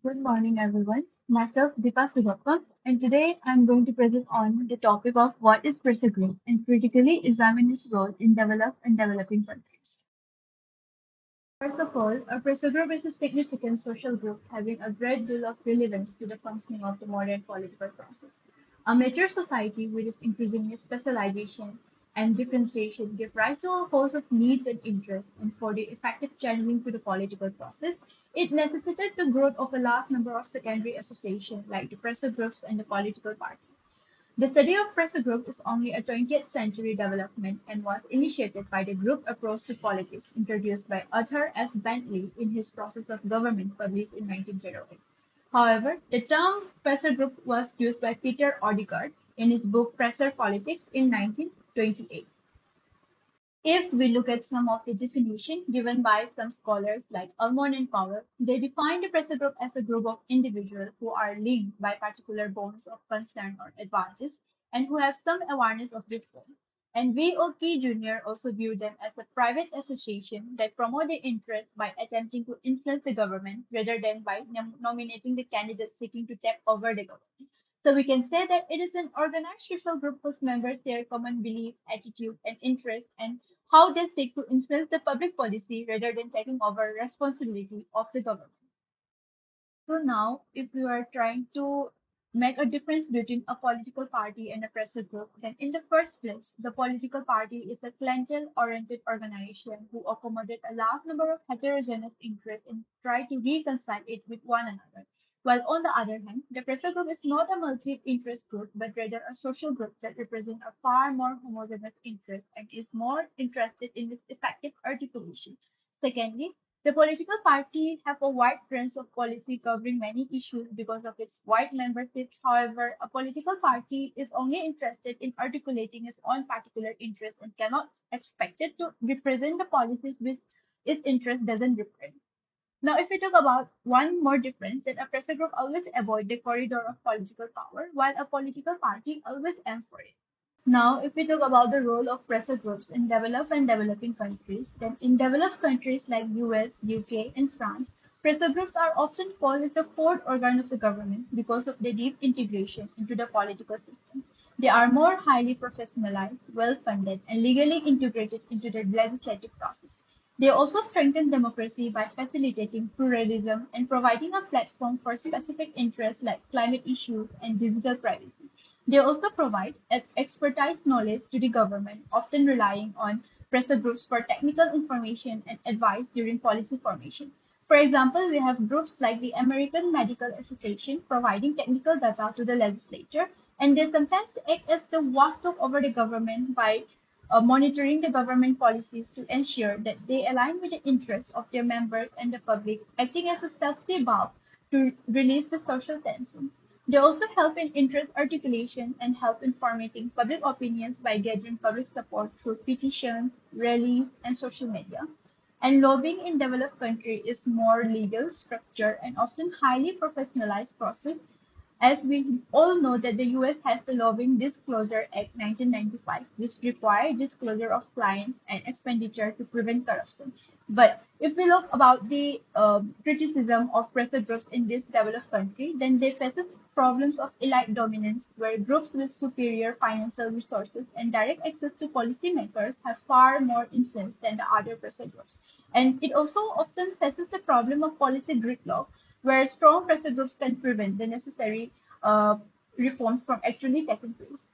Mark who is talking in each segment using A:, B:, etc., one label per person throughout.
A: Good morning, everyone. Myself, Deepa Sagapam, and today I'm going to present on the topic of what is pressure group and critically examine its role in developed and developing countries. First of all, a pressure group is a significant social group having a great deal of relevance to the functioning of the modern political process. A mature society with its increasingly specialization and differentiation give rise to a host of needs and interests, and for the effective channeling to the political process, it necessitated the growth of a large number of secondary associations like the pressure groups and the political parties. The study of pressure group is only a 20th century development and was initiated by the group approach to politics introduced by Arthur F. Bentley in his Process of Government published in 1908. However, the term pressure group was used by Peter Odegaard in his book Pressure Politics in 1928. If we look at some of the definition given by some scholars like Almond and Powell, they define the pressure group as a group of individuals who are linked by particular bonds of concern or advantage and who have some awareness of this bond. And V.O.K. Jr. also viewed them as a private association that promote their interests by attempting to influence the government rather than by nominating the candidates seeking to take over the government. So we can say that it is an organized social group whose members share common belief, attitude, and interest, and how they seek to influence the public policy rather than taking over responsibility of the government. So now, if we are trying to make a difference between a political party and a pressure group, then in the first place, the political party is a clientele-oriented organization who accommodate a large number of heterogeneous interests and try to reconcile it with one another. While on the other hand, the pressure group is not a multi-interest group, but rather a social group that represents a far more homogeneous interest and is more interested in its effective articulation. Secondly, the political party have a wide range of policy covering many issues because of its wide membership. However, a political party is only interested in articulating its own particular interests and cannot expected to represent the policies which its interest doesn't represent. Now, if we talk about one more difference, that a pressure group always avoid the corridor of political power, while a political party always aims for it. Now, if we talk about the role of pressure groups in developed and developing countries, then in developed countries like US, UK, and France, pressure groups are often called as the fourth organ of the government because of their deep integration into the political system. They are more highly professionalized, well-funded, and legally integrated into the legislative process. They also strengthen democracy by facilitating pluralism and providing a platform for specific interests like climate issues and digital privacy. They also provide expertise knowledge to the government, often relying on pressure groups for technical information and advice during policy formation. For example, we have groups like the American Medical Association providing technical data to the legislature, and they sometimes act as the watchdog over the government by monitoring the government policies to ensure that they align with the interests of their members and the public, acting as a safety valve to release the social tension. They also help in interest articulation and help in formatting public opinions by gathering public support through petitions, rallies, and social media. And lobbying in developed countries is more legal, structured, and often highly professionalized process, as we all know that the US has the Lobbying Disclosure Act 1995, which requires disclosure of clients and expenditure to prevent corruption. But if we look about the criticism of pressure groups in this developed country, then they faces problems of elite dominance, where groups with superior financial resources and direct access to policymakers have far more influence than the other pressure groups. And it also often faces the problem of policy gridlock, where strong pressure groups can prevent the necessary uh, reforms from actually taking place.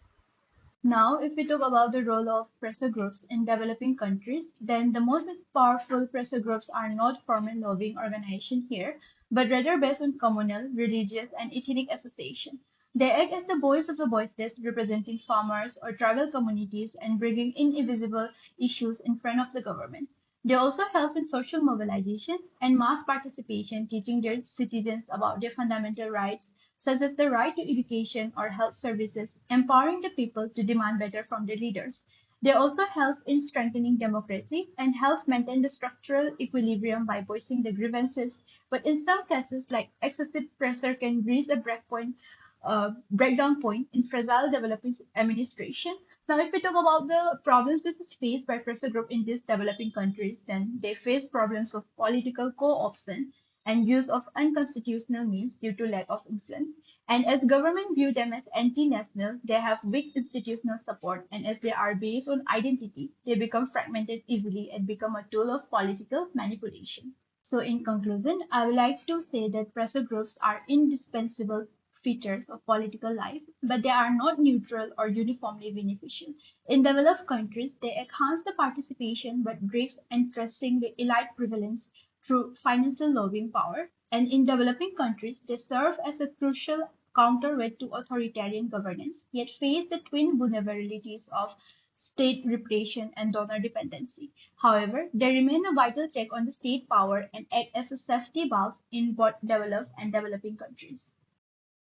A: Now, if we talk about the role of pressure groups in developing countries, then the most powerful pressure groups are not formal lobbying organizations here, but rather based on communal, religious, and ethnic association. They act as the voice of the voiceless, representing farmers or tribal communities and bringing invisible issues in front of the government. They also help in social mobilization and mass participation, teaching their citizens about their fundamental rights, such as the right to education or health services, empowering the people to demand better from their leaders. They also help in strengthening democracy and help maintain the structural equilibrium by voicing the grievances. But in some cases, like excessive pressure can reach a breakdown point in fragile developing administration. Now, if we talk about the problems this is faced by pressure group in these developing countries, then they face problems of political co-option and use of unconstitutional means due to lack of influence. And as government view them as anti-national, they have weak institutional support, and as they are based on identity, they become fragmented easily and become a tool of political manipulation. So in conclusion, I would like to say that pressure groups are indispensable features of political life, but they are not neutral or uniformly beneficial. In developed countries, they enhance the participation but risk entrenching the elite prevalence through financial lobbying power. And in developing countries, they serve as a crucial counterweight to authoritarian governance, yet face the twin vulnerabilities of state repression and donor dependency. However, they remain a vital check on the state power and act as a safety valve in both developed and developing countries.